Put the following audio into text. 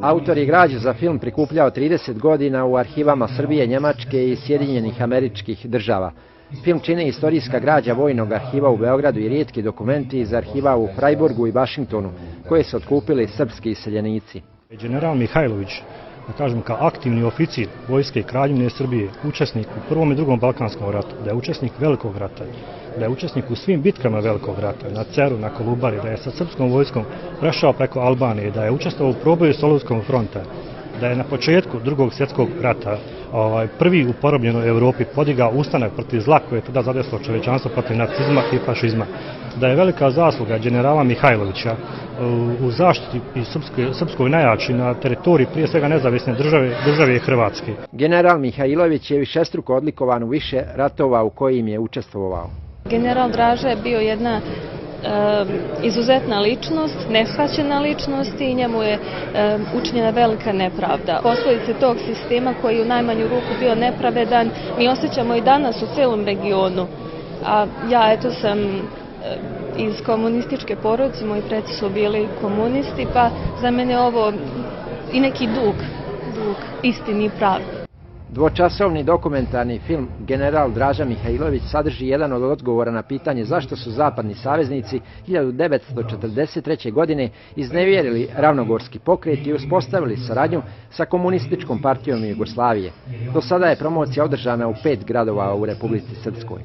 Autor je građu za film prikupljao 30 godina u arhivama Srbije, Njemačke i Sjedinjenih Američkih Država. Film čine istorijska građa Vojnog arhiva u Beogradu i rijetki dokumenti iz arhiva u Frajburgu i Vašingtonu, koje su otkupili srpski iseljenici. General Mihajlović, da kažem kao aktivni oficir Vojske Kraljevine Srbije, učesnik u Prvom i Drugom Balkanskom ratu, da je učesnik Velikog rata, da je učesnik u svim bitkama Velikog rata, na Ceru, na Kolubari, da je sa srpskom vojskom prešao preko Albanije, da je učestvovao u proboju Solunskog fronta, da je na početku Drugog svjetskog rata prvi u porobljenoj Evropi podigao ustanak protiv zla koje je tada zadesilo čovječanstvo protiv nacizma i fašizma, da je velika zasluga generala Mihajlovića u zaštiti i srpskoj najjači na teritoriji prije svega nezavisne države Hrvatske. General Mihajlović je višestruko odlikovan u više ratova u kojim je učestvovao. General Draža je bio jedna izuzetna ličnost, neshvaćena ličnost i njemu je učinjena velika nepravda. Posljedice tog sistema koji je u najmanju ruku bio nepravedan mi osjećamo i danas u celom regionu. A ja sam iz komunističke porodice, moji preci su bili komunisti, pa za mene je ovo i neki dug istini i pravdi. Dvočasovni dokumentarni film General Draža Mihajlović sadrži jedan od odgovora na pitanje zašto su zapadni saveznici 1943. godine iznevjerili Ravnogorski pokret i uspostavili saradnju sa Komunističkom partijom Jugoslavije. Do sada je promocija održana u 5 gradova u Republici Srpskoj.